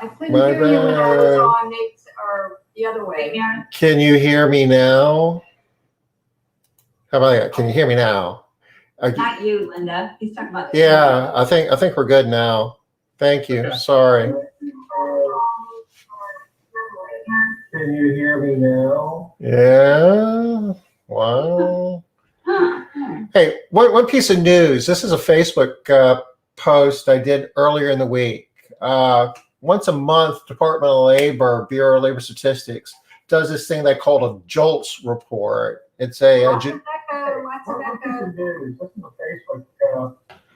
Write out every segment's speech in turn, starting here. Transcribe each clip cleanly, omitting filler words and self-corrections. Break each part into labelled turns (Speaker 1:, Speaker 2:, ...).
Speaker 1: I couldn't
Speaker 2: My
Speaker 1: hear you when I was
Speaker 2: bad.
Speaker 1: on it, or the other way.
Speaker 2: Can you hear me now? How about that? Can you hear me now?
Speaker 3: Not you, Linda. He's talking about.
Speaker 2: Yeah, I think we're good now. Thank you.
Speaker 4: Okay.
Speaker 2: Sorry. Can you hear me now? Yeah. Wow. Hey, one piece of news. This is a Facebook post I did earlier in the week. Once a month, Department of Labor, Bureau of Labor Statistics, does this thing they call a JOLTS report. It's a
Speaker 1: Lots of echo, lots of echo.
Speaker 2: This is a Facebook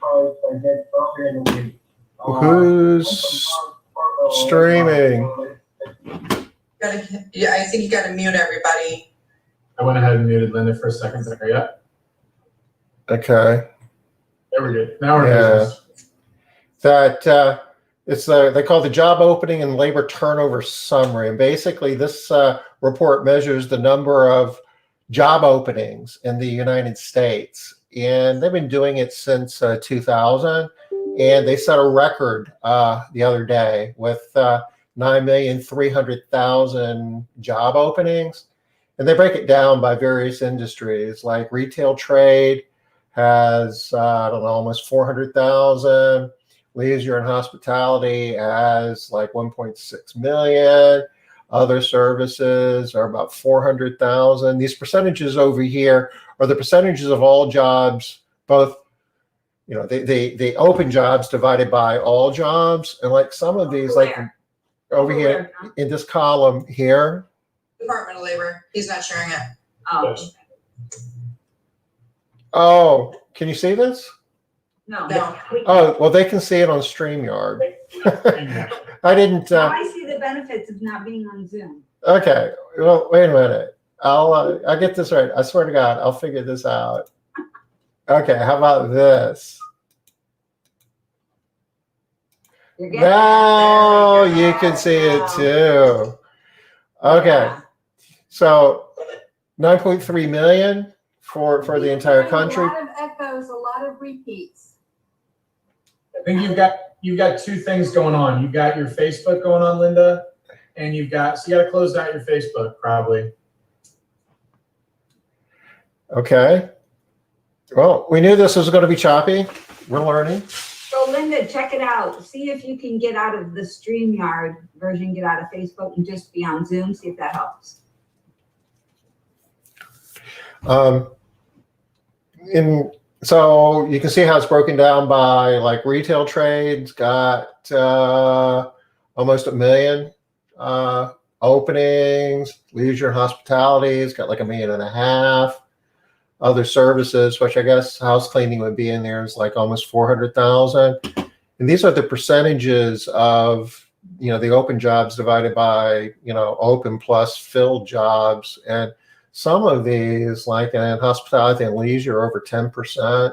Speaker 2: post I did earlier in the week. Who's streaming?
Speaker 5: Yeah, I think you gotta mute everybody.
Speaker 4: I went ahead and muted Linda for a second there. Yeah.
Speaker 2: Okay.
Speaker 4: There we're good. Now we're
Speaker 2: Yeah.
Speaker 4: business.
Speaker 2: That it's they call it the job opening and labor turnover summary, and basically this report measures the number of job openings in the United States, and they've been doing it since 2000, and they set a record the other day with 9,300,000 job openings, and they break it down by various industries. Like retail trade has I don't know, almost 400,000. Leisure and hospitality has like 1.6 million. Other services are about 400,000. These percentages over here are the percentages of all jobs, both, you know, the open jobs divided by all jobs. And like some of these, like over here in this column here.
Speaker 5: Department of Labor, he's not sharing it.
Speaker 3: Oh,
Speaker 4: Yes.
Speaker 2: Oh, can you see this?
Speaker 3: no.
Speaker 5: No.
Speaker 2: Oh, well, they can see it on StreamYard. I didn't.
Speaker 3: Now I see the benefits of not being on Zoom.
Speaker 2: Okay. Well, wait a minute. I'll get this right. I swear to God, I'll figure this out. Okay. How about this?
Speaker 3: You're getting
Speaker 2: Now
Speaker 3: there.
Speaker 2: you can see it
Speaker 3: Wow.
Speaker 2: too. Okay.
Speaker 3: Yeah.
Speaker 2: So 9.3 million for the entire country.
Speaker 1: A lot of echoes, a lot of repeats.
Speaker 4: I think you've got two things going on. You've got your Facebook going on, Linda, and you got to close out your Facebook probably.
Speaker 2: Okay. Well, we knew this was going to be choppy. We're learning.
Speaker 3: So Linda, check it out. See if you can get out of the StreamYard version, get out of Facebook and just be on Zoom. See if that helps.
Speaker 2: So you can see how it's broken down by like retail trades got almost 1 million openings. Leisure and hospitality has got like 1.5 million. Other services, which I guess house cleaning would be in there, is like almost 400,000. And these are the percentages of, you know, the open jobs divided by, you know, open plus filled jobs. And some of these, like in hospitality and leisure, are over 10%.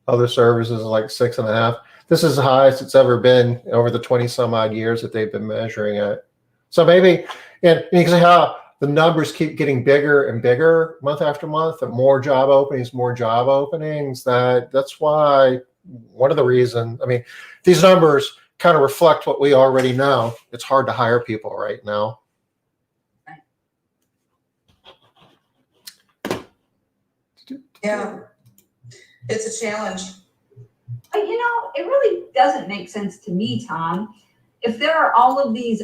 Speaker 2: Other services are like 6.5%. This is the highest it's ever been over the 20 some odd years that they've been measuring it. So maybe, and you can see how the numbers keep getting bigger and bigger month after month, and more job openings. That's why one of the reasons, I mean, these numbers kind of reflect what we already know. It's hard to hire people right now.
Speaker 5: Yeah, it's a challenge.
Speaker 3: But you know, it really doesn't make sense to me, Tom. If there are all of these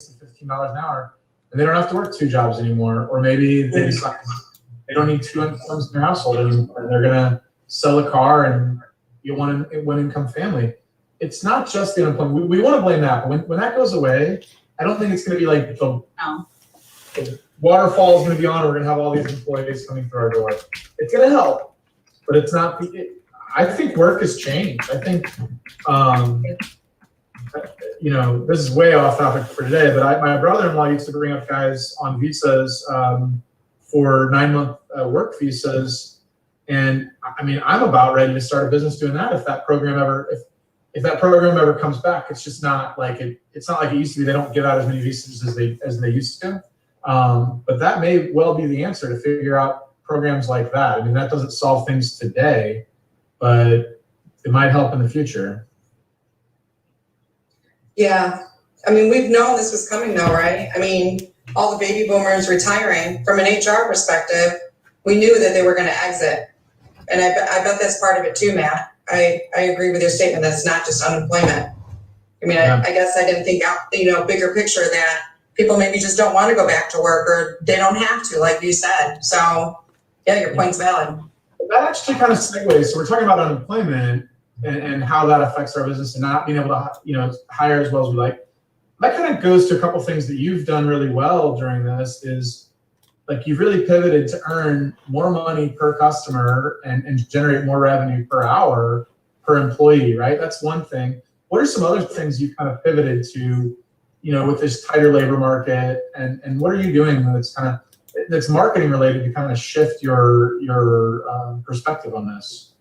Speaker 4: $15 an hour, and they don't have to work 2 jobs anymore, or maybe they decide they don't need 2 incomes in their household anymore, and they're gonna sell a car and you want a one-income family. It's not just the unemployment. We want to blame that, but when that goes away, I don't think it's going to be like the waterfall is going to be on. We're going to have all these employees coming through our door. It's going to help, but it's not. I think work has changed. I think, this is way off topic for today, but my brother-in-law used to bring up guys on visas for 9-month work visas, and I mean, I'm about ready to start a business doing that if that program ever comes back. It's just not like it. It's not like it used to be. They don't give out as many visas as they used to. But that may well be the answer, to figure out programs like that. I mean, that doesn't solve things today, but it might help in the future.
Speaker 5: Yeah, I mean, we've known this was coming though, right? I mean, all the baby boomers retiring, from an HR perspective, we knew that they were gonna exit. And I bet that's part of it too, Matt. I agree with your statement that it's not just unemployment. I mean,
Speaker 4: Yeah.
Speaker 5: I guess I didn't think out, bigger picture, that people maybe just don't want to go back to work, or they don't have to, like you said. So yeah, your point's valid.
Speaker 4: That actually kind of segues. So we're talking about unemployment and how that affects our business and not being able to, hire as well as we like. That kind of goes to a couple things that you've done really well during this. Is like you've really pivoted to earn more money per customer and generate more revenue per hour per employee, right? That's one thing. What are some other things you've kind of pivoted to, with this tighter labor market, and what are you doing that's marketing related to kind of shift your perspective on this?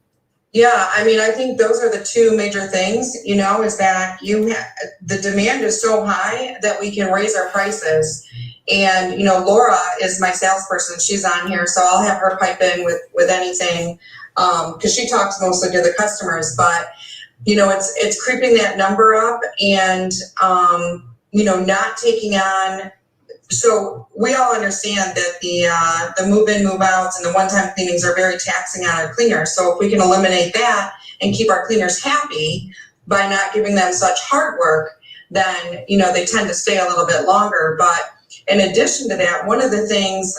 Speaker 5: Yeah, I mean, I think those are the two major things, is that the demand is so high that we can raise our prices. And, Laura is my salesperson. She's on here, so I'll have her pipe in with anything, because she talks mostly to the customers. But, it's creeping that number up, and, not taking on. So we all understand that the move-in, move-outs, and the one-time cleanings are very taxing on our cleaners. So if we can eliminate that and keep our cleaners happy by not giving them such hard work, then, they tend to stay a little bit longer. But in addition to that, one of the things,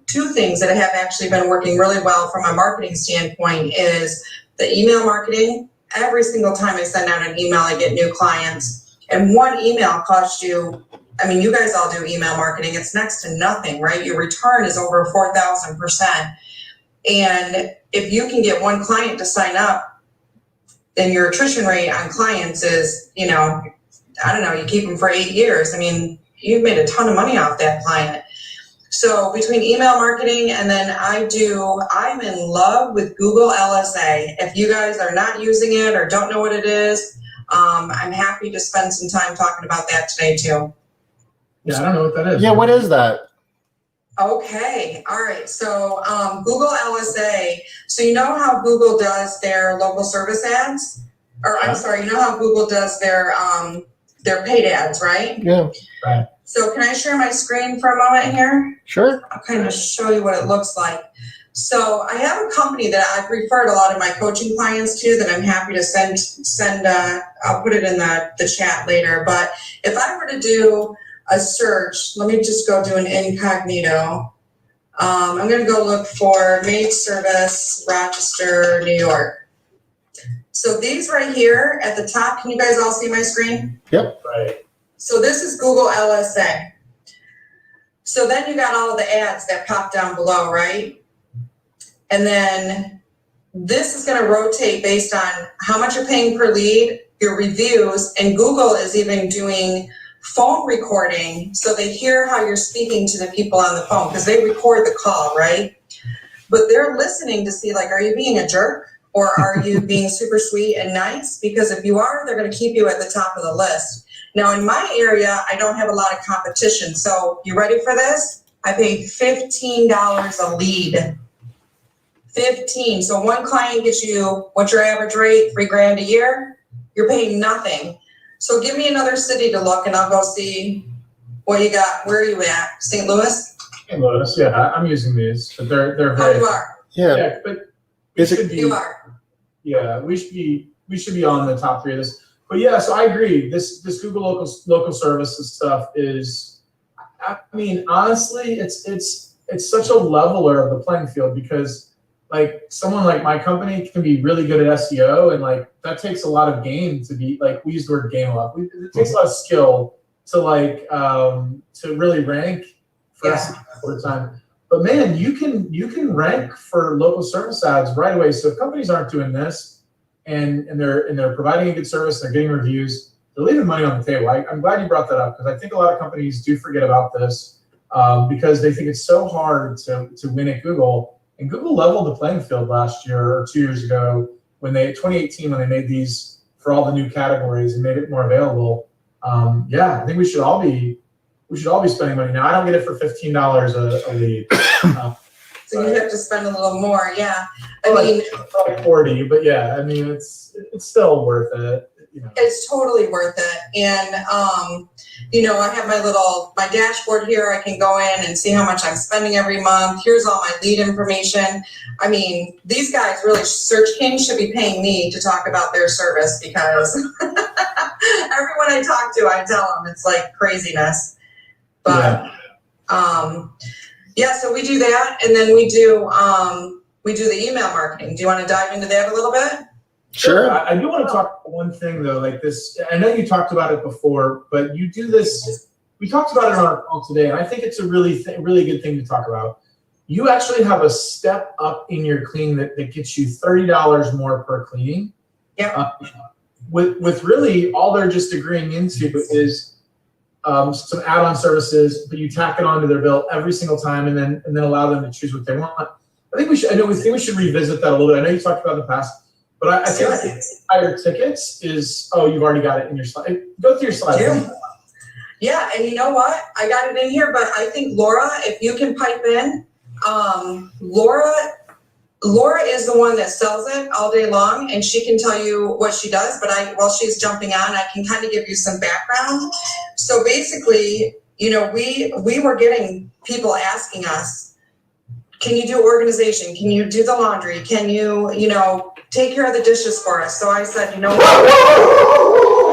Speaker 5: two things that have actually been working really well from a marketing standpoint is the email marketing. Every single time I send out an email, I get new clients. And one email costs you, I mean, you guys all do email marketing. It's next to nothing, right? Your return is over 4,000%. And if you can get one client to sign up, then your attrition rate on clients is, I don't know, you keep them for 8 years. I mean, you've made a ton of money off that client. So between email marketing, and then I'm in love with Google LSA. If you guys are not using it or don't know what it is, I'm happy to spend some time talking about that today too.
Speaker 4: Yeah, I don't know what that is.
Speaker 2: Yeah, what is that?
Speaker 5: Okay, all right. So Google LSA. So you know how Google does their local service ads? Or I'm sorry, you know how Google does their paid ads, right?
Speaker 2: Yeah,
Speaker 4: Right.
Speaker 5: So can I share my screen for a moment here?
Speaker 2: sure.
Speaker 5: I'll kind of show you what it looks like. So I have a company that I've referred a lot of my coaching clients to that I'm happy to send. I'll put it in the chat later. But if I were to do a search, let me just go do an incognito. I'm going to go look for maid service, Rochester, New York. So these right here at the top, can you guys all see my screen?
Speaker 2: Yep.
Speaker 4: Right.
Speaker 5: So this is Google LSA. So then you got all the ads that pop down below, right? And then this is going to rotate based on how much you're paying per lead, your reviews, and Google is even doing phone recording so they hear how you're speaking to the people on the phone, because they record the call, right? But they're listening to see, like, are you being a jerk or are you being super sweet and nice? Because if you are, they're going to keep you at the top of the list. Now, in my area, I don't have a lot of competition. So you ready for this? I paid $15 a lead. 15. So one client gets you, what's your average rate? $3,000 a year? You're paying nothing. So give me another city to look and I'll go see what you got. Where are you at? St. Louis?
Speaker 4: St. Louis, yeah, I'm using these, but they're
Speaker 5: Oh,
Speaker 4: very.
Speaker 5: you are.
Speaker 2: Yeah.
Speaker 4: But
Speaker 2: Is it-
Speaker 4: should be,
Speaker 5: You are.
Speaker 4: yeah, we should be on the top 3 of this. But yeah, so I agree. This Google local services stuff is, I mean, honestly, it's such a leveler of the playing field, because like someone like my company can be really good at SEO, and like that takes a lot of game to be, like, we use the word game a lot. It takes a lot of skill to to really rank for us all the time. But man, you can rank for local service ads right away. So if companies aren't doing this and they're providing a good service, they're getting reviews, they're leaving money on the table. I'm glad you brought that up because I think a lot of companies do forget about this because they think it's so hard to win at Google. And Google leveled the playing field last year or 2 years ago 2018 when they made these for all the new categories and made it more available. I think we should all be spending money. Now I don't get it for $15 a lead.
Speaker 5: So you have to spend a little more, yeah.
Speaker 4: Like 40, but yeah, I mean it's still worth it.
Speaker 5: It's totally worth it. And I have my dashboard here. I can go in and see how much I'm spending every month. Here's all my lead information. I mean, these guys really, Search King should be paying me to talk about their service because everyone I talk to, I tell them it's like craziness. But so we do that, and then we do the email marketing. Do you want to dive into that a little bit?
Speaker 2: Sure.
Speaker 4: I do want to talk about one thing though, like this. I know you talked about it before, but you do this. We talked about it on our call today, and I think it's a really good thing to talk about. You actually have a step up in your clean that gets you $30 more per cleaning.
Speaker 5: Yeah.
Speaker 4: With really all they're just agreeing into is some add-on services, but you tack it onto their bill every single time, and then allow them to choose what they want. I think we should revisit that a little bit. I know you talked about it in the past. But I think higher tickets is, you've already got it in your slide. Go through your slide.
Speaker 5: Yeah, and you know what? I got it in here, but I think Laura, if you can pipe in, Laura is the one that sells it all day long, and she can tell you what she does, but while she's jumping on, I can kind of give you some background. So basically, we were getting people asking us, can you do organization? Can you do the laundry? Can you, take care of the dishes for us? So I said, you know what?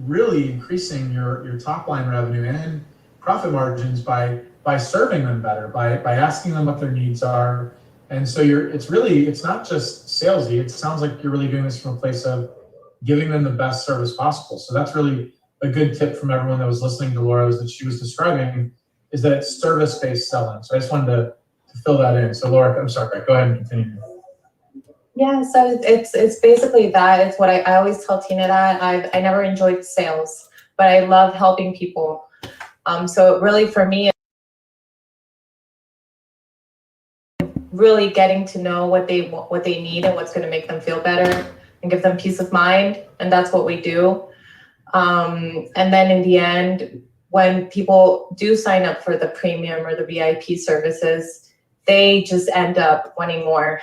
Speaker 4: really increasing your top line revenue and profit margins by serving them better, by asking them what their needs are. And so it's not just salesy. It sounds like you're really doing this from a place of giving them the best service possible. So that's really a good tip from everyone that was listening to Laura, that she was describing, is that it's service-based selling. So I just wanted to fill that in. So Laura, I'm sorry, go ahead and continue.
Speaker 6: Yeah, so it's basically that. It's what I always tell Tina that I never enjoyed sales, but I love helping people. So really for me, really getting to know what they need and what's going to make them feel better and give them peace of mind, and that's what we do. And then in the end, when people do sign up for the premium or the VIP services, they just end up wanting more.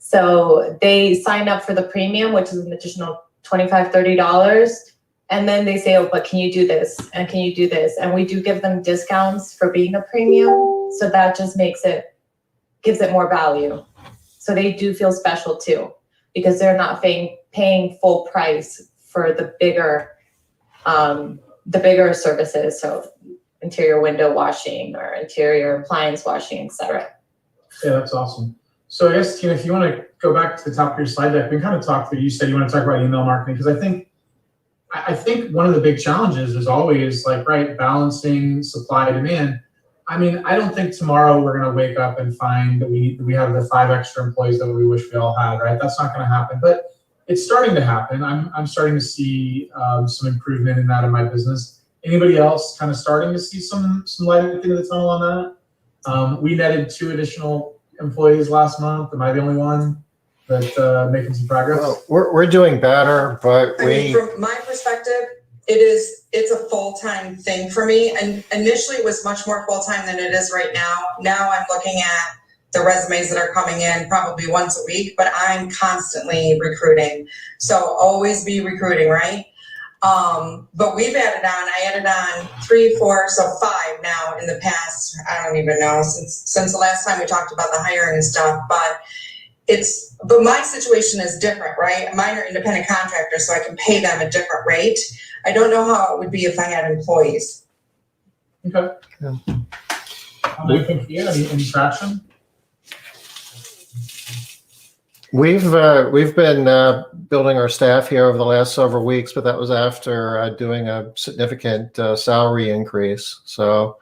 Speaker 6: So they sign up for the premium, which is an additional $25, $30. And then they say, oh, but can you do this? And can you do this? And we do give them discounts for being a premium. So that just gives it more value. So they do feel special too, because they're not paying full price for the bigger services. So interior window washing or interior appliance washing, etc.
Speaker 4: Yeah, that's awesome. So I guess, Tina, if you want to go back to the top of your slide deck, we kind of talked through, you said you want to talk about email marketing, because I think one of the big challenges is always balancing supply and demand. I mean, I don't think tomorrow we're going to wake up and find that we have the 5 extra employees that we wish we all had, right? That's not going to happen, but it's starting to happen. I'm starting to see some improvement in that in my business. Anybody else kind of starting to see some light at the end of the tunnel on that? We netted 2 additional employees last month. Am I the only one that making some progress?
Speaker 2: Well, we're doing better, but
Speaker 5: I mean, from my perspective, it's a full-time thing for me. And initially it was much more full-time than it is right now. Now I'm looking at the resumes that are coming in probably once a week, but I'm constantly recruiting. So always be recruiting, right? But I added on 3, 4, so 5 now in the past, I don't even know, since the last time we talked about the hiring and stuff, but my situation is different, right? Mine are independent contractors, so I can pay them a different rate. I don't know how it would be if I had employees.
Speaker 4: Okay.
Speaker 2: Yeah.
Speaker 4: Any traction?
Speaker 2: We've been building our staff here over the last several weeks, but that was after doing a significant salary increase. So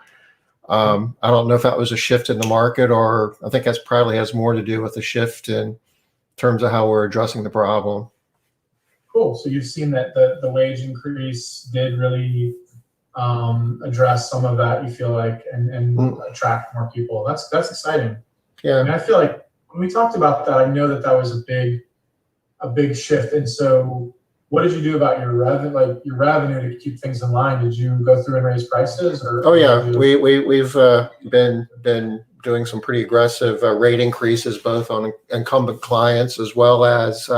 Speaker 2: I don't know if that was a shift in the market, or I think that's probably has more to do with the shift in terms of how we're addressing the problem.
Speaker 4: Cool. So you've seen that the wage increase did really address some of that, you feel like, and attract more people. That's exciting.
Speaker 2: Yeah.
Speaker 4: I mean, I feel like when we talked about that, I know that was a big shift. And so what did you do about your revenue to keep things in line? Did you go through and raise prices?
Speaker 2: Oh yeah, we've been doing some pretty aggressive rate increases, both on incumbent clients as well as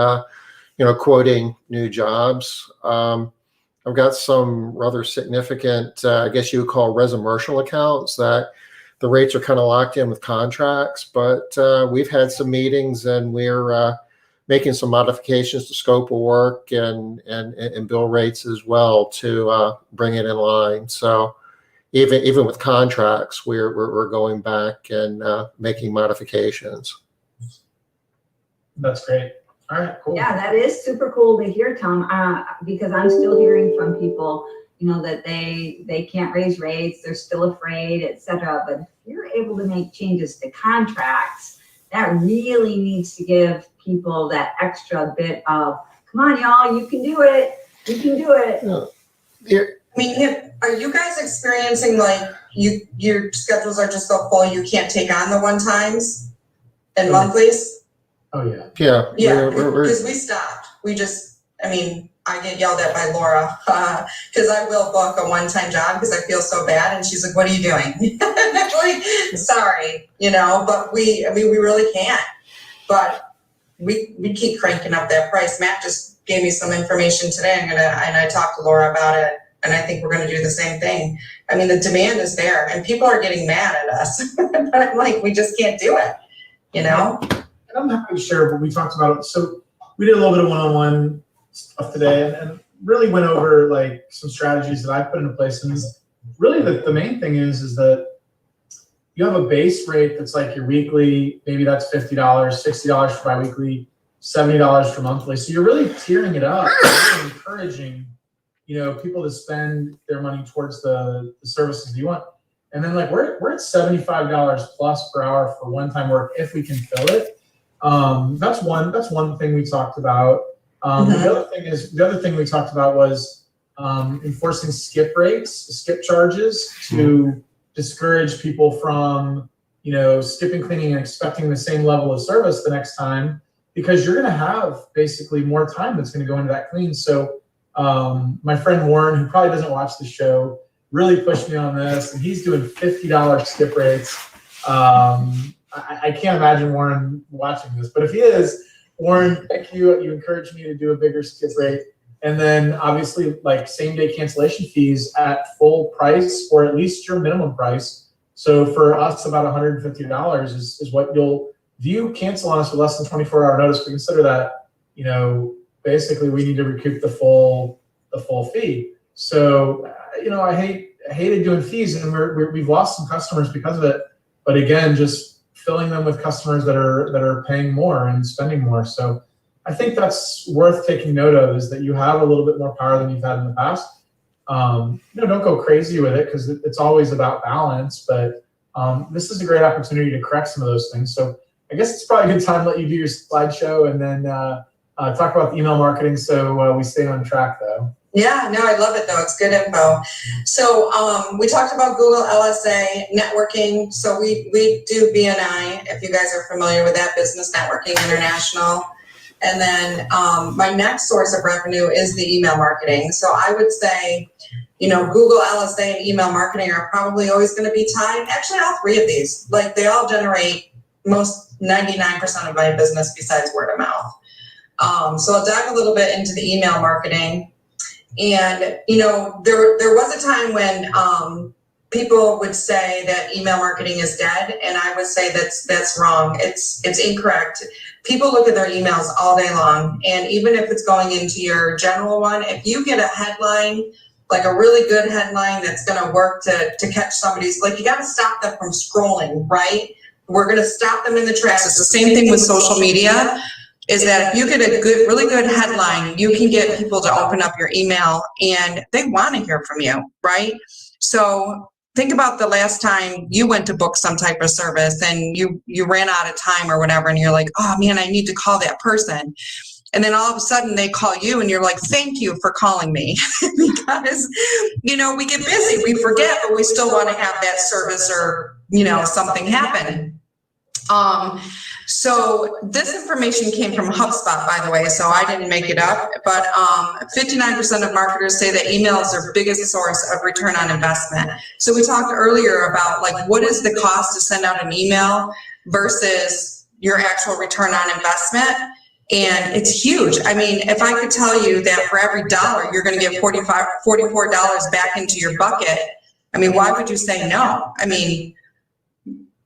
Speaker 2: quoting new jobs. I've got some rather significant, I guess you would call residential accounts that the rates are kind of locked in with contracts, but we've had some meetings and we're making some modifications to scope of work and bill rates as well to bring it in line. So even with contracts, we're going back and making modifications.
Speaker 4: That's great. All right, cool.
Speaker 3: Yeah, that is super cool to hear, Tom, because I'm still hearing from people, that they can't raise rates, they're still afraid, etc. But if you're able to make changes to contracts, that really needs to give people that extra bit of, come on, y'all, you can do it. You can do it.
Speaker 2: Yeah.
Speaker 5: I mean, are you guys experiencing your schedules are just so full you can't take on the one-times and monthlies?
Speaker 4: Oh yeah.
Speaker 2: Yeah.
Speaker 5: Yeah, because we stopped. I get yelled at by Laura because I will book a one-time job because I feel so bad, and she's like, "What are you doing?" I'm like, "Sorry, but we really can't." But we keep cranking up that price. Matt just gave me some information today. And I talked to Laura about it, and I think we're going to do the same thing. I mean, the demand is there, and people are getting mad at us. But I'm like, we just can't do it,
Speaker 4: And I'm happy to share what we talked about. So we did a little bit of one-on-one stuff today, and really went over like some strategies that I put into place. And really the main thing is that you have a base rate that's like your weekly, maybe that's $50, $60 for biweekly, $70 for monthly. So you're really tiering it up, and encouraging, people to spend their money towards the services you want. And then like we're at $75 plus per hour for one-time work if we can fill it. That's one thing we talked about. The other thing we talked about was enforcing skip charges to discourage people from, skipping cleaning and expecting the same level of service the next time, because you're going to have basically more time that's going to go into that clean. So my friend Warren, who probably doesn't watch the show, really pushed me on this, and he's doing $50 skip rates. I can't imagine Warren watching this, but if he is, Warren, thank you. You encouraged me to do a bigger skip rate. And then obviously like same day cancellation fees at full price, or at least your minimum price. So for us, about $150 is what you'll view cancel on us with less than 24-hour notice. We consider that, basically we need to recoup the full fee. So, I hated doing fees, and we've lost some customers because of it. But again, just filling them with customers that are paying more and spending more. So I think that's worth taking note of, is that you have a little bit more power than you've had in the past. Don't go crazy with it, because it's always about balance, but this is a great opportunity to correct some of those things. So I guess it's probably a good time to let you do your slideshow and then talk about the email marketing, so we stay on track though.
Speaker 5: Yeah, no, I love it though. It's good info. So we talked about Google LSA, networking. So we do BNI, if you guys are familiar with that, Business Networking International. And then my next source of revenue is the email marketing. So I would say, Google LSA and email marketing are probably always going to be tied. Actually, all three of these, like they all generate most 99% of my business besides word of mouth. So I'll dive a little bit into the email marketing. And, there was a time when people would say that email marketing is dead, and I would say that's wrong. It's incorrect. People look at their emails all day long, and even if it's going into your general one, if you get a headline, like a really good headline that's going to work to catch somebody's, like, you got to stop them from scrolling, right? We're going to stop them in the tracks. It's the same thing with social media. Is that if you get a really good headline, you can get people to open up your email and they want to hear from you, right? So think about the last time you went to book some type of service and you ran out of time or whatever, and you're like, oh man, I need to call that person. And then all of a sudden they call you and you're like, thank you for calling me. Because, we get busy, we forget, but we still want to have that service or, something happen. So this information came from HubSpot, by the way, so I didn't make it up, but 59% of marketers say that email is their biggest source of return on investment. So we talked earlier about like, what is the cost to send out an email versus your actual return on investment? And it's huge. I mean, if I could tell you that for every dollar, you're going to get $44 back into your bucket, I mean, why would you say no? I mean,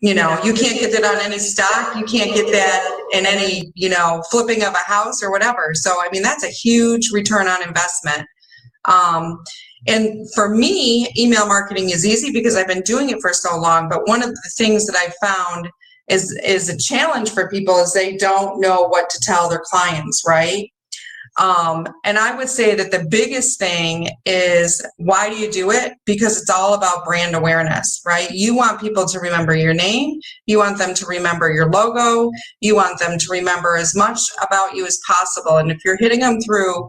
Speaker 5: you can't get that on any stock. You can't get that in any, flipping of a house or whatever. So, I mean, that's a huge return on investment. And for me, email marketing is easy because I've been doing it for so long. But one of the things that I found is a challenge for people is they don't know what to tell their clients, right? And I would say that the biggest thing is, why do you do it? Because it's all about brand awareness, right? You want people to remember your name. You want them to remember your logo. You want them to remember as much about you as possible. And if you're hitting them through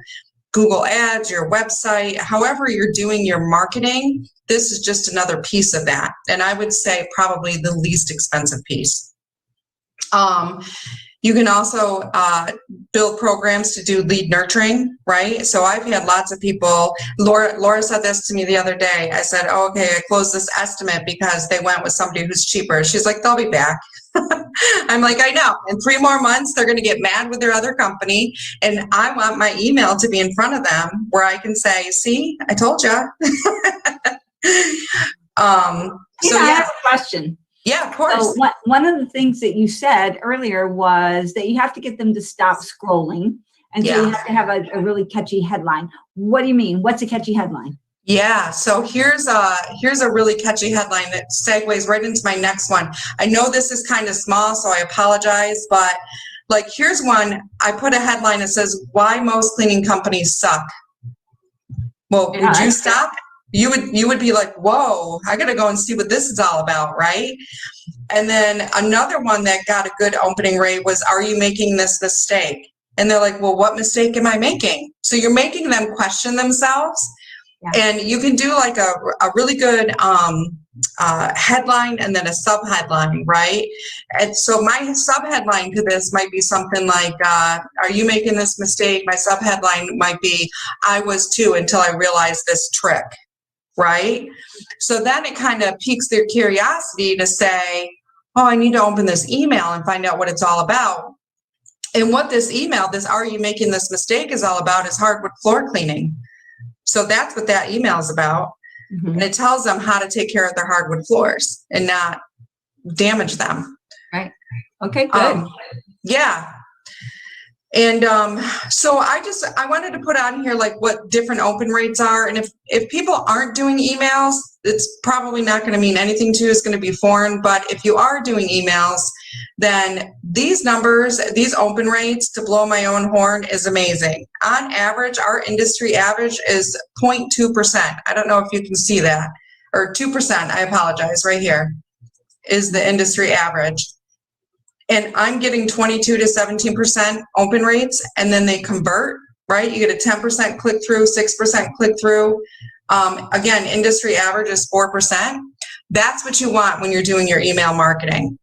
Speaker 5: Google Ads, your website, however you're doing your marketing, this is just another piece of that. And I would say probably the least expensive piece. You can also build programs to do lead nurturing, right? So I've had lots of people, Laura said this to me the other day. I said, oh, okay, I closed this estimate because they went with somebody who's cheaper. She's like, they'll be back. I'm like, I know. In 3 more months, they're going to get mad with their other company. And I want my email to be in front of them where I can say, see, I told you.
Speaker 3: I have a question.
Speaker 5: Yeah, of course.
Speaker 3: So one of the things that you said earlier was that you have to get them to stop scrolling. And so you
Speaker 5: Yeah.
Speaker 3: have to have a really catchy headline. What do you mean? What's a catchy headline?
Speaker 5: Yeah, so here's a really catchy headline that segues right into my next one. I know this is kind of small, so I apologize, but like here's one. I put a headline that says, "Why most cleaning companies suck." Well,
Speaker 3: Yeah,
Speaker 5: would you stop? You would be like, "Whoa, I gotta go and see what this is all about," right? And then another one that got a good opening rate was, "Are you making this mistake?" And they're like, "Well, what mistake am I making?" So you're making them question themselves.
Speaker 3: Yeah.
Speaker 5: And you can do like a really good headline and then a sub headline, right? And so my sub headline to this might be something like, "Are you making this mistake?" My sub headline might be, "I was too until I realized this trick," right? So then it kind of piques their curiosity to say, "Oh, I need to open this email and find out what it's all about." And what this email, this "Are you making this mistake?" is all about is hardwood floor cleaning. So that's what that email is about.
Speaker 3: Mhm.
Speaker 5: And it tells them how to take care of their hardwood floors and not damage them.
Speaker 3: Okay, good.
Speaker 5: Yeah. And so I wanted to put on here like what different open rates are. And if people aren't doing emails, it's probably not going to mean anything to you. It's going to be foreign. But if you are doing emails, then these numbers, these open rates, to blow my own horn, is amazing. On average, our industry average is 0.2%. I don't know if you can see that. Or 2%, I apologize, right here is the industry average. And I'm getting 22 to 17% open rates, and then they convert, right? You get a 10% click through, 6% click through. Again, industry average is 4%. That's what you want when you're doing your email marketing.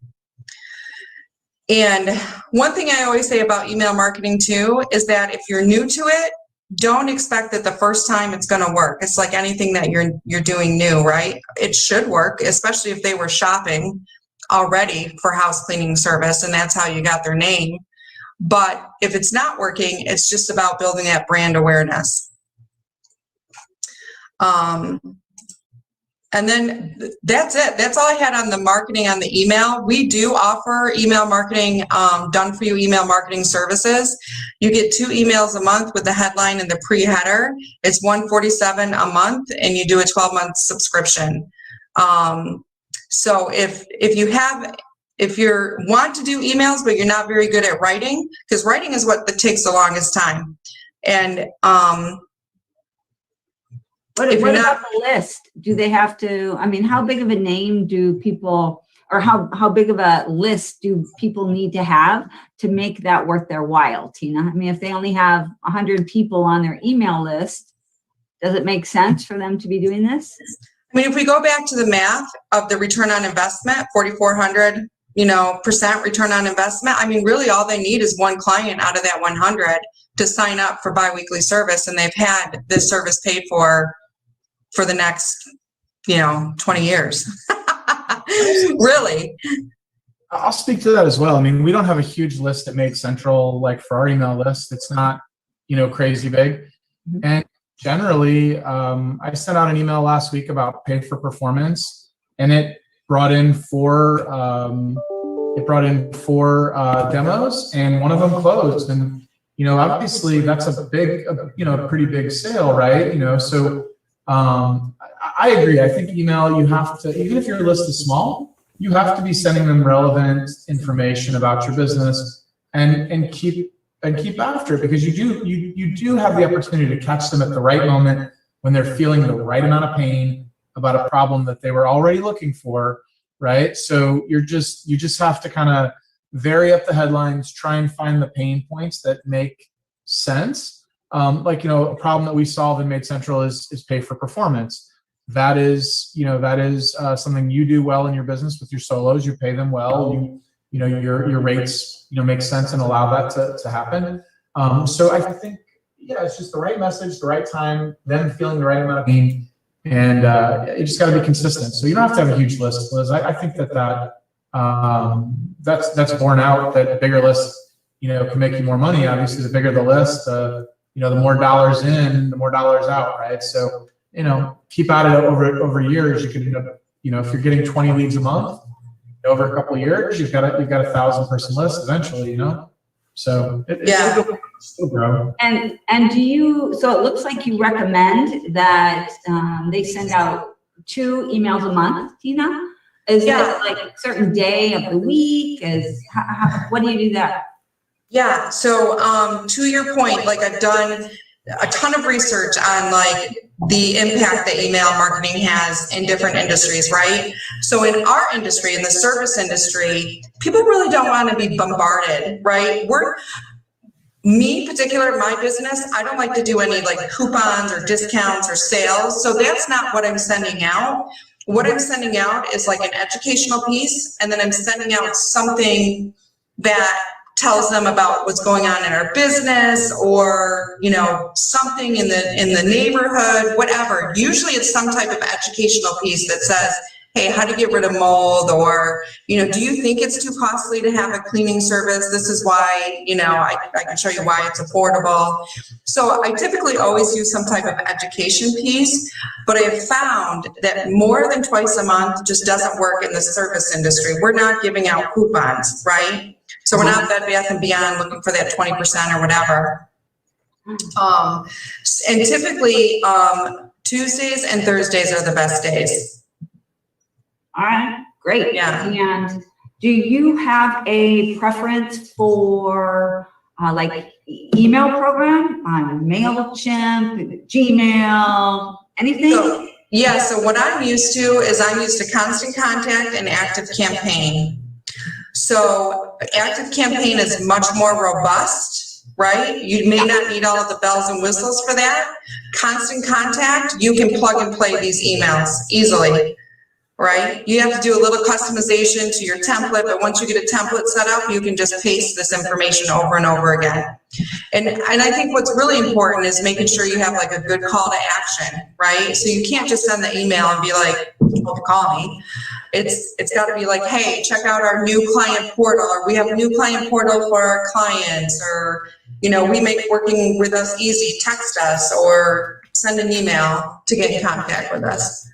Speaker 5: And one thing I always say about email marketing too is that if you're new to it, don't expect that the first time it's going to work. It's like anything that you're doing new, right? It should work, especially if they were shopping already for house cleaning service and that's how you got their name. But if it's not working, it's just about building that brand awareness. And then that's it. That's all I had on the marketing on the email. We do offer email marketing, done for you email marketing services. You get 2 emails a month with the headline and the pre-header. It's $147 a month, and you do a 12-month subscription. So if you want to do emails, but you're not very good at writing, because writing is what takes the longest time. And
Speaker 3: What
Speaker 5: if you're
Speaker 3: about the list? Do they have to, I mean, how big of a name do people, or how big of a list do people need to have to make that worth their while, Tina? I mean, if they only have 100 people on their email list, does it make sense for them to be doing this?
Speaker 5: I mean, if we go back to the math of the return on investment, 4,400, % return on investment. I mean, really all they need is one client out of that 100 to sign up for biweekly service, and they've had this service paid for the next, 20 years. Really.
Speaker 4: I'll speak to that as well. I mean, we don't have a huge list at Made Central, like for our email list. It's not, crazy big.
Speaker 3: Mm-hmm.
Speaker 4: And generally, I sent out an email last week about pay for performance, and it brought in four demos, and one of them closed. And, obviously that's a pretty big sale, right? So I agree. I think email, you have to, even if your list is small, you have to be sending them relevant information about your business and keep after it, because you do have the opportunity to catch them at the right moment when they're feeling the right amount of pain about a problem that they were already looking for, right? So you just have to kind of vary up the headlines, try and find the pain points that make sense. A problem that we solve in Made Central is pay for performance. That is something you do well in your business with your solos. You pay them well. Your rates, make sense and allow that to happen. So I think, it's just the right message, the right time, them feeling the right amount of pain, and you just got to be consistent. So you don't have to have a huge list, Liz. I think that's borne out, that bigger lists, can make you more money. Obviously, the bigger the list, the more dollars in, the more dollars out, right? So, keep at it over years. You could end up, if you're getting 20 leads a month, over a couple of years, you've got a 1,000-person list eventually, So it'll go Still grow.
Speaker 3: And do you, so it looks like you recommend that they send out 2 emails a month, Tina? Is
Speaker 5: Yeah.
Speaker 3: it like a certain day of the week? What do you do that?
Speaker 5: Yeah, so to your point, like I've done a ton of research on like the impact that email marketing has in different industries, right? So in our industry, in the service industry, people really don't want to be bombarded, right? Me particular, my business, I don't like to do any like coupons or discounts or sales. So that's not what I'm sending out. What I'm sending out is like an educational piece, and then I'm sending out something that tells them about what's going on in our business, or something in the neighborhood, whatever. Usually it's some type of educational piece that says, hey, how to get rid of mold, or do you think it's too costly to have a cleaning service? This is why, I can show you why it's affordable. So I typically always use some type of education piece, but I have found that more than twice a month just doesn't work in the service industry. We're not giving out coupons, right? So we're not Bed Bath & Beyond looking for that 20% or whatever. And typically Tuesdays and Thursdays are the best days.
Speaker 3: All right, great.
Speaker 5: Yeah.
Speaker 3: And do you have a preference for like email program on MailChimp, Gmail, anything?
Speaker 5: So what I'm used to is I'm used to Constant Contact and Active Campaign. So Active Campaign is much more robust, right? You may not need all of the bells and whistles for that. Constant Contact, you can plug and play these emails easily, right? You have to do a little customization to your template, but once you get a template set up, you can just paste this information over and over again. And I think what's really important is making sure you have like a good call to action, right? So you can't just send the email and be like, well, call me. It's got to be like, hey, check out our new client portal, or we have a new client portal for our clients, or, we make working with us easy, text us or send an email to get in contact with us.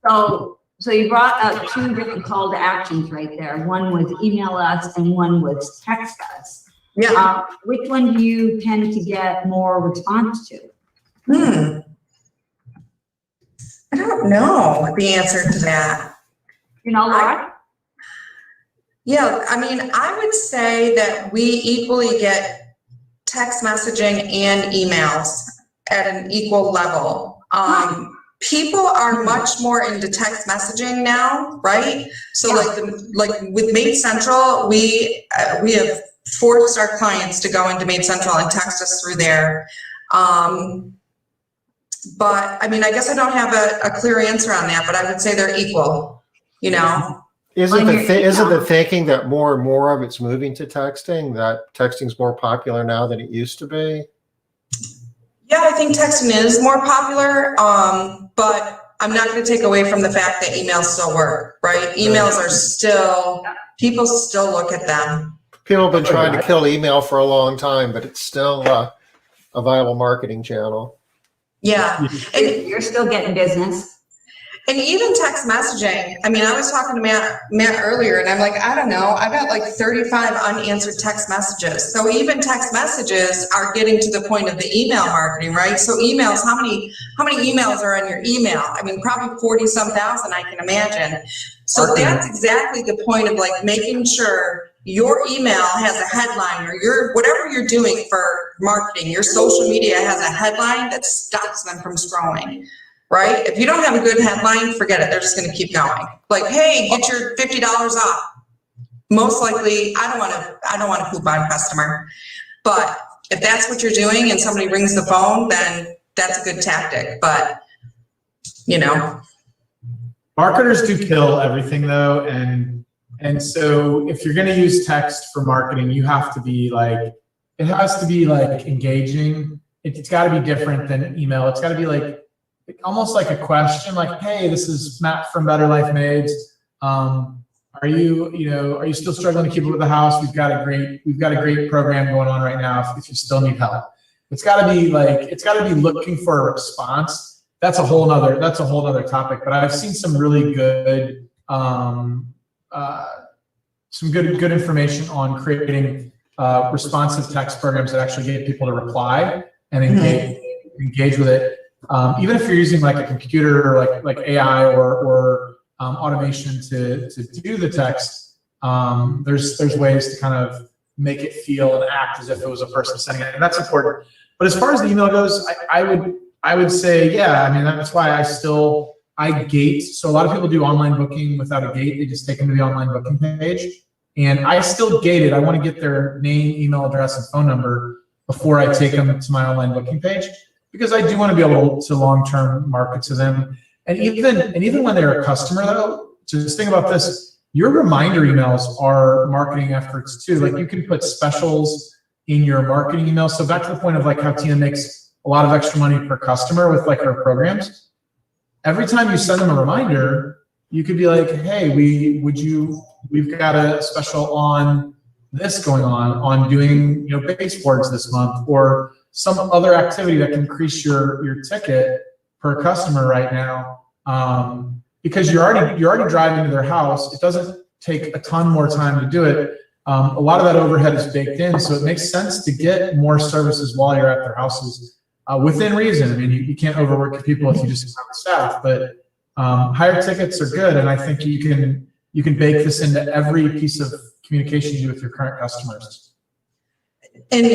Speaker 3: So you brought up 2 different call to actions right there. One was email us and one was text us.
Speaker 5: Yeah.
Speaker 3: Which one do you tend to get more response to?
Speaker 5: I don't know the answer to that.
Speaker 3: Laura?
Speaker 5: Yeah, I mean, I would say that we equally get text messaging and emails at an equal level. People are much more into text messaging now, right? So like with Made Central, we have forced our clients to go into Made Central and text us through there. But I mean, I guess I don't have a clear answer on that, but I would say they're equal,
Speaker 2: Isn't the thinking that more and more of it's moving to texting, that texting's more popular now than it used to be?
Speaker 5: Yeah, I think texting is more popular, but I'm not going to take away from the fact that emails still work, right? Emails are still, people still look at them.
Speaker 2: People have been trying to kill email for a long time, but it's still a viable marketing channel.
Speaker 5: Yeah. And
Speaker 3: You're still getting business.
Speaker 5: And even text messaging. I mean, I was talking to Matt earlier, and I'm like, I don't know, I got like 35 unanswered text messages. So even text messages are getting to the point of the email marketing, right? So emails, how many emails are on your email? I mean, probably 40-some thousand, I can imagine. So that's exactly the point of like making sure your email has a headline, or your whatever you're doing for marketing, your social media has a headline that stops them from scrolling. Right? If you don't have a good headline, forget it. They're just going to keep going. Like, hey, get your $50 off. Most likely, I don't want a coupon customer. But if that's what you're doing and somebody rings the phone, then that's a good tactic. But,
Speaker 4: Marketers do kill everything though. And so if you're going to use text for marketing, you have to be like, it has to be like engaging. It's got to be different than email. It's got to be like, almost like a question, like, hey, this is Matt from Better Life Maids. Are you still struggling to keep up with the house? We've got a great program going on right now if you still need help. It's gotta be looking for a response. That's a whole nother topic, but I've seen some really good, good information on creating responsive text programs that actually get people to reply and engage with it. Even if you're using like a computer or like AI or automation to do the text, there's ways to kind of make it feel and act as if it was a person sending it, and that's important. But as far as the email goes, I would say, yeah, I mean, that's why I gate. So a lot of people do online booking without a gate. They just take them to the online booking page. And I still gate it. I want to get their name, email address, and phone number before I take them to my online booking page, because I do want to be able to long-term market to them. And even when they're a customer, though, just think about this. Your reminder emails are marketing efforts too. Like you can put specials in your marketing email. So back to the point of like how Tina makes a lot of extra money per customer with like her programs. Every time you send them a reminder, you could be like, hey, we've got a special on this going on doing, baseboards this month, or some other activity that can increase your ticket per customer right now. Because you're already driving to their house. It doesn't take a ton more time to do it. A lot of that overhead is baked in, so it makes sense to get more services while you're at their houses, within reason. I mean, you can't overwork your people if you just have staff, but higher tickets are good, and I think you can bake this into every piece of communication you do with your current customers.
Speaker 5: And,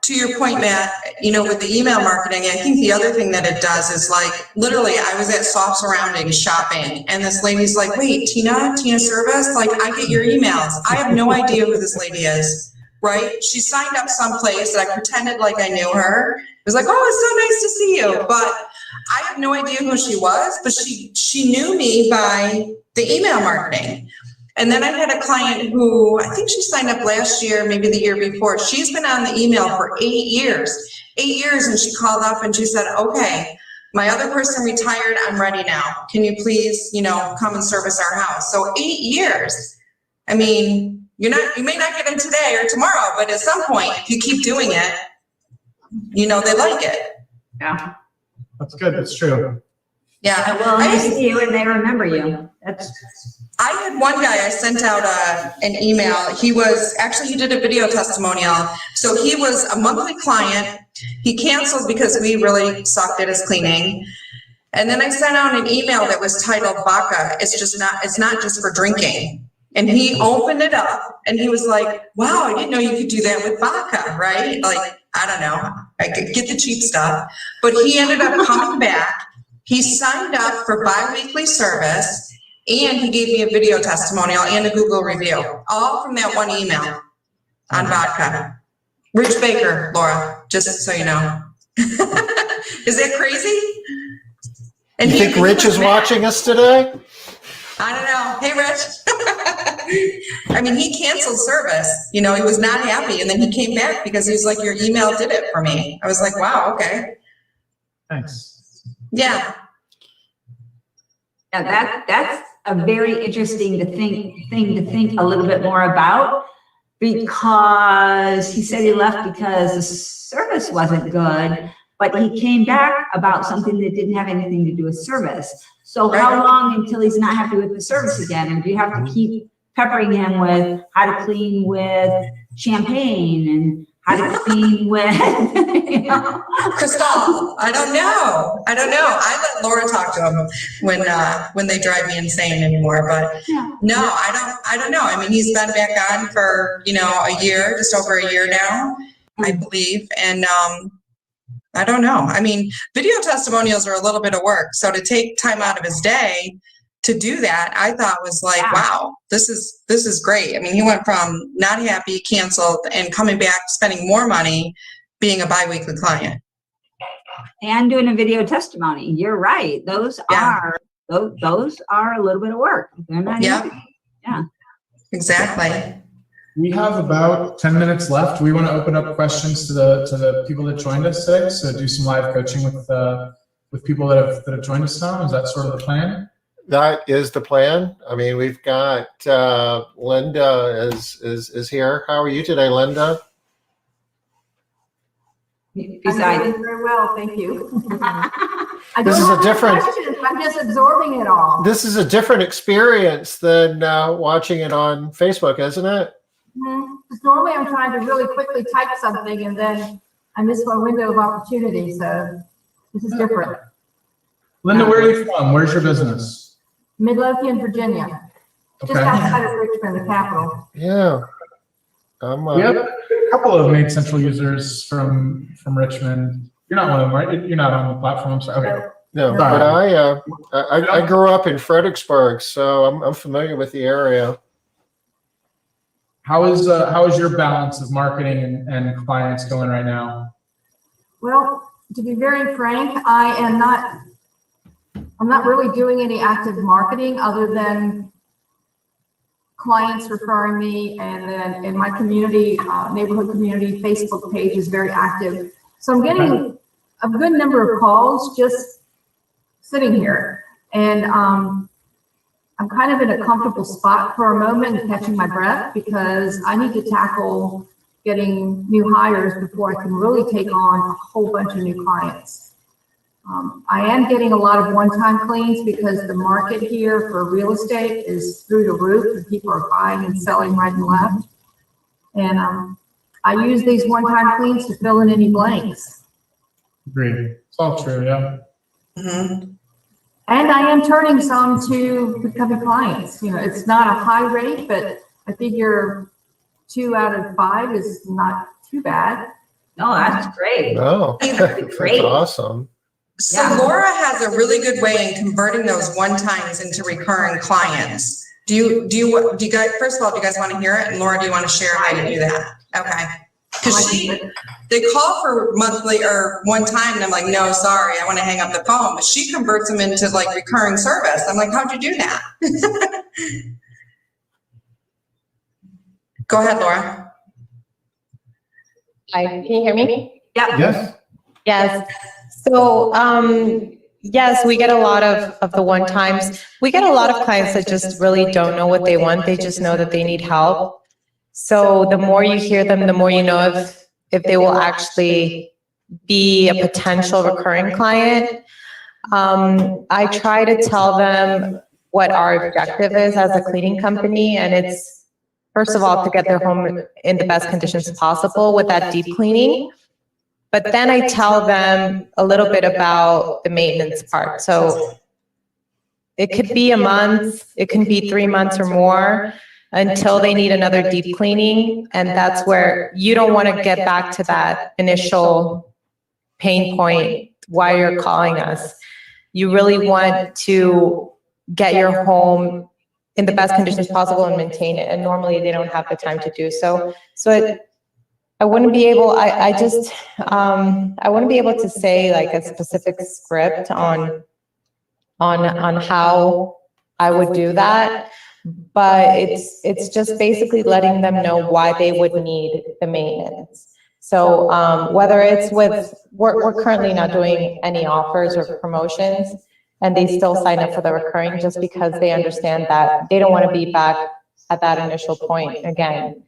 Speaker 5: to your point, Matt, with the email marketing, I think the other thing that it does is like, literally, I was at Soft Surroundings shopping, and this lady's like, wait, Tina Servis, like, I get your emails. I have no idea who this lady is, right? She signed up someplace, and I pretended like I knew her. It was like, oh, it's so nice to see you. But I have no idea who she was, but she knew me by the email marketing. And then I had a client who, I think she signed up last year, maybe the year before. She's been on the email for 8 years. 8 years, and she called up and she said, okay, my other person retired, I'm ready now. Can you please, come and service our house? So 8 years. I mean, you may not get them today or tomorrow, but at some point, if you keep doing it, they like it.
Speaker 3: Yeah.
Speaker 4: That's good. That's true.
Speaker 5: Yeah.
Speaker 3: Well, they see you and they remember you.
Speaker 5: I had one guy, I sent out an email. He did a video testimonial. So he was a monthly client. He canceled because we really sucked at his cleaning. And then I sent out an email that was titled Vodka. It's not just for drinking. And he opened it up and he was like, wow, I didn't know you could do that with vodka, right? Like, I don't know, I could get the cheap stuff. But he ended up coming back. He signed up for bi-weekly service, and he gave me a video testimonial and a Google review, all from that one email on vodka. Rich Baker, Laura, just so you know. Is that crazy? And
Speaker 2: you think Rich is watching us today?
Speaker 5: I don't know. Hey, Rich. I mean, he canceled service. He was not happy, and then he came back because he was like, your email did it for me. I was like, wow, okay.
Speaker 4: Thanks.
Speaker 5: Yeah.
Speaker 3: Yeah, that's a very interesting thing to think a little bit more about, because he said he left because the service wasn't good, but he came back about something that didn't have anything to do with service. So how long until he's not happy with the service again? And do you have to keep peppering him with how to clean with champagne and how to clean with,
Speaker 5: Crystal, I don't know. I let Laura talk to him when they drive me insane anymore. But no, I don't know. I mean, he's been back on for a year, just over a year now, I believe, and I don't know. I mean, video testimonials are a little bit of work, so to take time out of his day to do that, I thought was like, wow, this is great. I mean, he went from not happy, canceled, and coming back, spending more money, being a bi-weekly client.
Speaker 3: And doing a video testimony. You're right. Those are a little bit of work. They're not easy. Yeah.
Speaker 5: Exactly.
Speaker 4: We have about 10 minutes left. We want to open up questions to the people that joined us today. So do some live coaching with people that have joined us now. Is that sort of the plan?
Speaker 2: That is the plan. I mean, we've got Linda is here. How are you today, Linda?
Speaker 1: I'm doing very well, thank you.
Speaker 2: This is a different.
Speaker 1: I'm just absorbing it all.
Speaker 2: This is a different experience than watching it on Facebook, isn't it?
Speaker 1: Mm-hmm. because normally I'm trying to really quickly type something and then I miss my window of opportunity, so this is different.
Speaker 4: Linda, where are you from? Where's your business?
Speaker 1: Midlothian, Virginia, just
Speaker 4: Okay.
Speaker 1: outside of Richmond, the capital.
Speaker 2: Yeah.
Speaker 4: We have a couple of Made Central users from Richmond. You're not one of them, right? You're not on the platform. So, okay.
Speaker 2: No,
Speaker 1: Sorry.
Speaker 2: but I grew up in Fredericksburg, so I'm familiar with the area.
Speaker 4: How is your balance of marketing and clients going right now?
Speaker 1: Well, to be very frank, I'm not really doing any active marketing other than clients referring me, and then in my community, neighborhood community, Facebook page is very active. So I'm getting a good number of calls just sitting here, and I'm kind of in a comfortable spot for a moment and catching my breath because I need to tackle getting new hires before I can really take on a whole bunch of new clients. I am getting a lot of one-time cleans because the market here for real estate is through the roof and people are buying and selling right and left. And I use these one-time cleans to fill in any blanks.
Speaker 4: Agreed. It's all true, yeah.
Speaker 5: Mm-hmm.
Speaker 1: And I am turning some to becoming clients. You know, it's not a high rate, but I figure 2 out of 5 is not too bad.
Speaker 3: No, that's great.
Speaker 2: Oh, that's
Speaker 3: Great.
Speaker 2: awesome.
Speaker 5: So
Speaker 3: Yeah.
Speaker 5: Laura has a really good way in converting those one-times into recurring clients. Do you guys, first of all, do you guys want to hear it? And Laura, do you want to share how you do that? Okay. Because they call for monthly or one time, and I'm like, no, sorry, I want to hang up the phone. But she converts them into like recurring service. I'm like, how'd you do that? Go ahead, Laura.
Speaker 6: Hi, can you hear me?
Speaker 3: Yeah.
Speaker 2: Yes.
Speaker 6: Yes. So, yes, we get a lot of the one times. We get a lot of clients that just really don't know what they want. They just know that they need help. So the more you hear them, the more you know if they will actually be a potential recurring client. I try to tell them what our objective is as a cleaning company, and it's, first of all, to get their home in the best conditions possible with that deep cleaning. But then I tell them a little bit about the maintenance part. So it could be a month, it can be 3 months or more until they need another deep cleaning. And that's where you don't want to get back to that initial pain point why you're calling us. You really want to get your home in the best conditions possible and maintain it. And normally they don't have the time to do so. So I wouldn't be able, I wouldn't be able to say like a specific script on how I would do that, but it's just basically letting them know why they would need the maintenance. So whether it's with, we're currently not doing any offers or promotions, and they still sign up for the recurring just because they understand that they don't want to be back at that initial point again.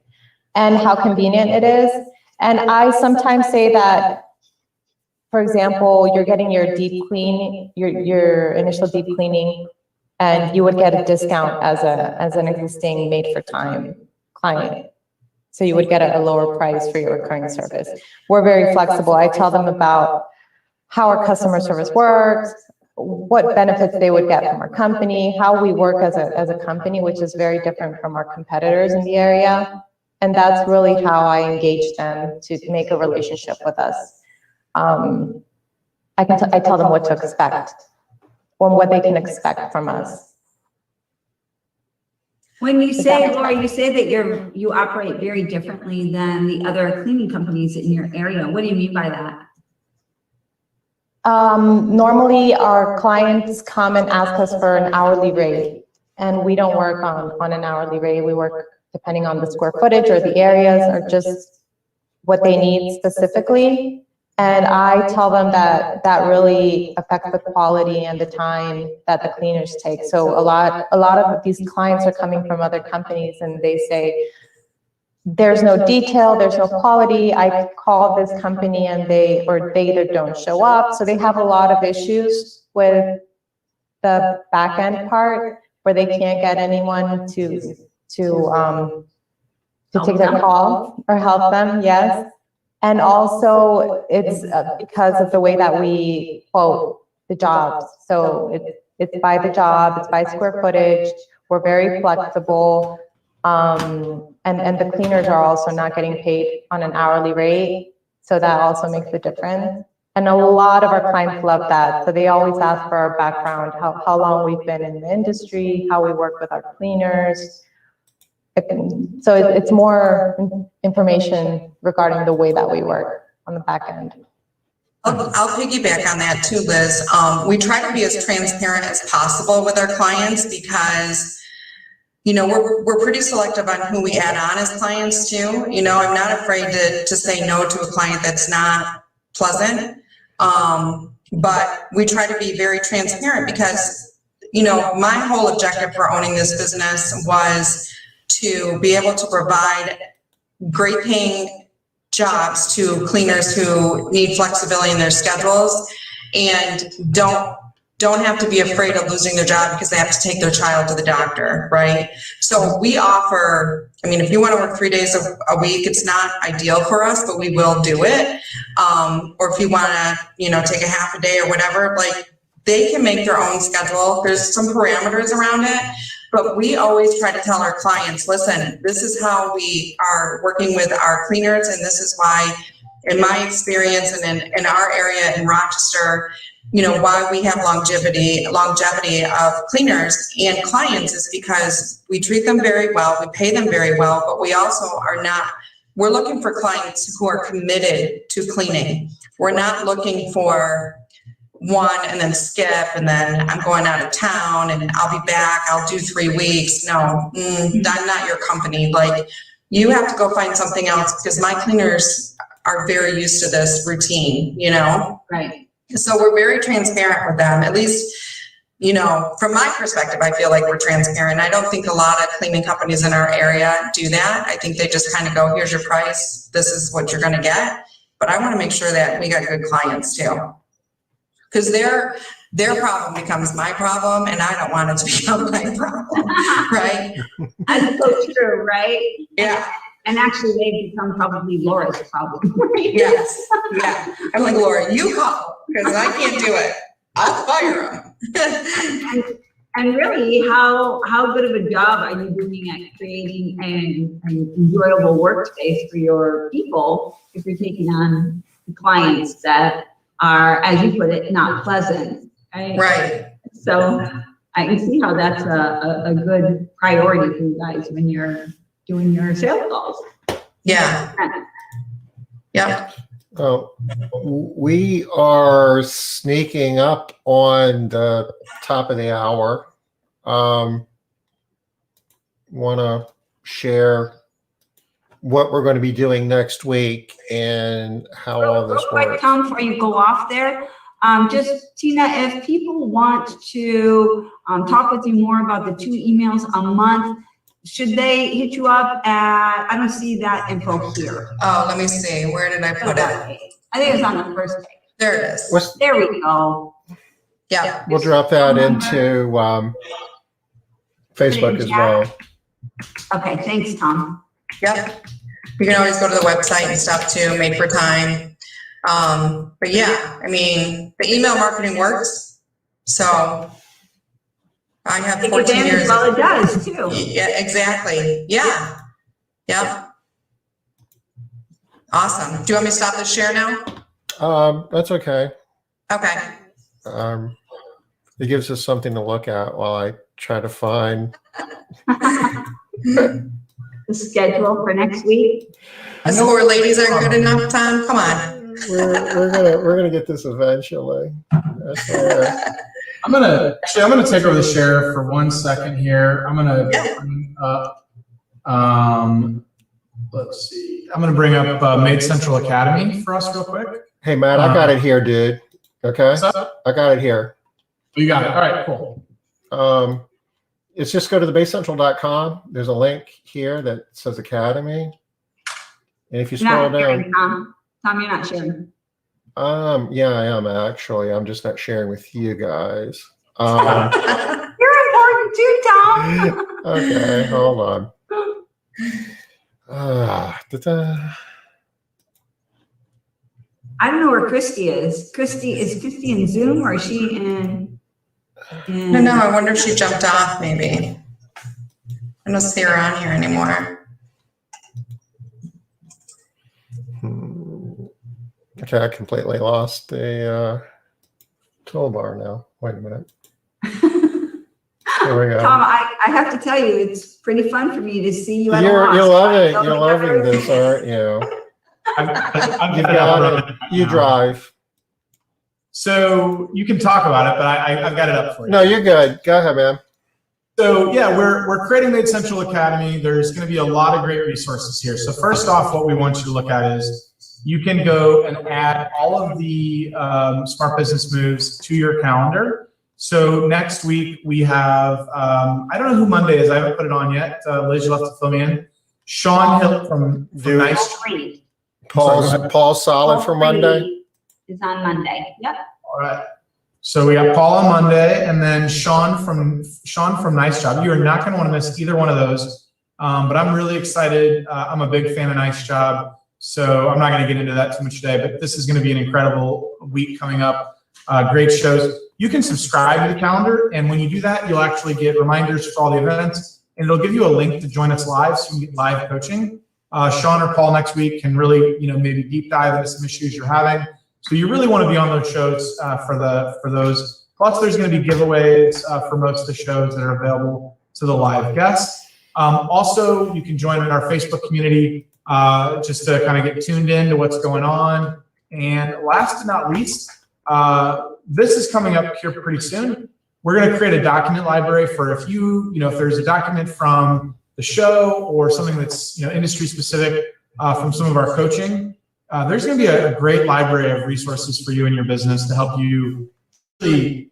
Speaker 6: And how convenient it is. And I sometimes say that, for example, you're getting your deep clean, your initial deep cleaning, and you would get a discount as an existing made for time client. So you would get a lower price for your recurring service. We're very flexible. I tell them about how our customer service works, what benefits they would get from our company, how we work as a company, which is very different from our competitors in the area. And that's really how I engage them to make a relationship with us. I tell them what to expect or what they can expect from us.
Speaker 3: When you say, Laura, you say that you operate very differently than the other cleaning companies in your area. What do you mean by that?
Speaker 6: Normally our clients come and ask us for an hourly rate, and we don't work on an hourly rate. We work depending on the square footage or the areas or just what they need specifically. And I tell them that really affects the quality and the time that the cleaners take. So a lot of these clients are coming from other companies and they say, there's no detail, there's no quality. I call this company and they either don't show up. So they have a lot of issues with the back end part where they can't get anyone to to take their call or help them, yes. And also it's because of the way that we quote the jobs. So it's by the job, it's by square footage. We're very flexible. And the cleaners are also not getting paid on an hourly rate. So that also makes a difference. And a lot of our clients love that. So they always ask for our background, how long we've been in the industry, how we work with our cleaners. So it's more information regarding the way that we work on the back end.
Speaker 5: I'll piggyback on that too, Liz. We try to be as transparent as possible with our clients because, you know, we're pretty selective on who we add on as clients too. You know, I'm not afraid to say no to a client that's not pleasant. But we try to be very transparent because, you know, my whole objective for owning this business was to be able to provide great paying jobs to cleaners who need flexibility in their schedules and don't have to be afraid of losing their job because they have to take their child to the doctor, right? So we offer, I mean, if you want to work 3 days a week, it's not ideal for us, but we will do it. Or if you want to, you know, take a half a day or whatever, like they can make their own schedule. There's some parameters around it, but we always try to tell our clients, listen, this is how we are working with our cleaners. And this is why, in my experience and in our area in Rochester, you know, why we have longevity of cleaners and clients is because we treat them very well, we pay them very well, but we also we're looking for clients who are committed to cleaning. We're not looking for one and then skip and then I'm going out of town and I'll be back, I'll do 3 weeks. No, I'm not your company. Like, you have to go find something else because my cleaners are very used to this routine, you know?
Speaker 3: Right.
Speaker 5: So we're very transparent with them, at least, you know, from my perspective, I feel like we're transparent. I don't think a lot of cleaning companies in our area do that. I think they just kind of go, here's your price, this is what you're going to get. But I want to make sure that we got good clients too. Because their problem becomes my problem, and I don't want it to become my problem, right?
Speaker 3: That's so true, right?
Speaker 5: Yeah.
Speaker 3: And actually, they've become probably Laura's problem.
Speaker 5: Yes. Yeah. I'm like, Laura, you call because I can't do it. I'll fire them.
Speaker 3: And really, how good of a job are you doing at creating an enjoyable workspace for your people if you're taking on clients that are, as you put it, not pleasant, right?
Speaker 5: Right.
Speaker 3: So I can see how that's a good priority for you guys when you're doing your sales calls.
Speaker 5: Yeah. Yep.
Speaker 2: We are sneaking up on the top of the hour. Want to share what we're going to be doing next week and how all this
Speaker 3: Real quick,
Speaker 2: works.
Speaker 3: Tom, before you go off there, just Tina, if people want to talk with you more about the 2 emails a month, should they hit you up at, I don't see that info here.
Speaker 5: Oh, let me see. Where did I put it?
Speaker 3: I think it's on the first page.
Speaker 5: There it is.
Speaker 3: There we go.
Speaker 5: Yeah.
Speaker 2: We'll drop that into Facebook as well.
Speaker 3: Okay, thanks, Tom.
Speaker 5: Yep. You can always go to the website and stuff too, Made for Time. But yeah, I mean, the email marketing works. So I have 14 years.
Speaker 3: Well, it does too.
Speaker 5: Yeah, exactly. Yeah. Yep. Awesome. Do you want me to stop the share now?
Speaker 2: That's okay.
Speaker 5: Okay.
Speaker 2: It gives us something to look at while I try to find
Speaker 3: The schedule for next week.
Speaker 5: Us four ladies aren't good enough, Tom. Come on.
Speaker 2: we're gonna get this eventually.
Speaker 4: I'm gonna take over the share for 1 second here. I'm gonna let's see. I'm gonna bring up Made Central Academy for us real quick.
Speaker 2: Hey Matt, I got it here, dude. Okay,
Speaker 4: What's up?
Speaker 2: I got it here.
Speaker 4: You got it. All right, cool.
Speaker 2: It's just go to thebasecentral.com. There's a link here that says Academy. And if you scroll down.
Speaker 3: Tom, you're not sharing.
Speaker 2: Yeah, I am actually. I'm just not sharing with you guys.
Speaker 3: You're important too, Tom.
Speaker 2: Okay, hold on. Da-da.
Speaker 3: I don't know where Christy is. Is Christy in Zoom or is she in?
Speaker 5: No, I wonder if she jumped off maybe. I don't see her on here anymore.
Speaker 2: Okay, I completely lost the toolbar now. Wait a minute. There we go.
Speaker 3: Tom, I have to tell you, it's pretty fun for me to see you at a
Speaker 2: You're
Speaker 3: loss.
Speaker 2: loving this, aren't you?
Speaker 4: I've
Speaker 2: You've
Speaker 4: got
Speaker 2: got it. You drive.
Speaker 4: So you can talk about it, but I've got it up for you.
Speaker 2: No, you're good. Go ahead, man.
Speaker 4: So yeah, we're creating Made Central Academy. There's going to be a lot of great resources here. So first off, what we want you to look at is you can go and add all of the Smart Business Moves to your calendar. So next week we have, I don't know who Monday is. I haven't put it on yet. Liz, you'll have to fill me in. Sean Hill from Nice.
Speaker 2: Paul Solid for Monday.
Speaker 3: Is on Monday. Yep.
Speaker 4: All right. So we got Paul on Monday, and then Sean from Nice Job. You are not going to want to miss either one of those. But I'm really excited. I'm a big fan of Nice Job, so I'm not going to get into that too much today. But this is going to be an incredible week coming up. Great shows. You can subscribe to the calendar, and when you do that, you'll actually get reminders for all the events, and it'll give you a link to join us live, so you can get live coaching. Sean or Paul next week can really, maybe deep dive into some issues you're having. So you really want to be on those shows for those. Plus, there's going to be giveaways for most of the shows that are available to the live guests. Also, you can join in our Facebook community just to kind of get tuned in to what's going on. And last but not least, this is coming up here pretty soon. We're going to create a document library for if there's a document from the show or something that's industry specific from some of our coaching. There's going to be a great library of resources for you and your business to help you really,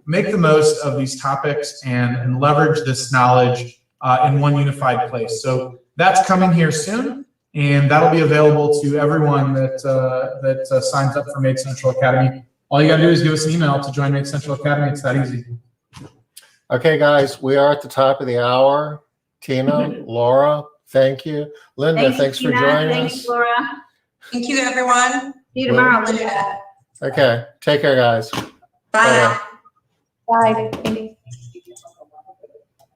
Speaker 4: make the most of these topics and leverage this knowledge in one unified place. So that's coming here soon, and that'll be available to everyone that signs up for Made Central Academy. All you got to do is give us an email to join Made Central Academy. It's that easy.
Speaker 2: Okay, guys, we are at the top of the hour. Tina, Laura, thank you. Linda, thanks for joining us.
Speaker 3: Thanks, Laura.
Speaker 5: Thank you, everyone.
Speaker 3: See you tomorrow, Linda.
Speaker 2: Okay, take care, guys.
Speaker 5: Bye.
Speaker 6: Bye.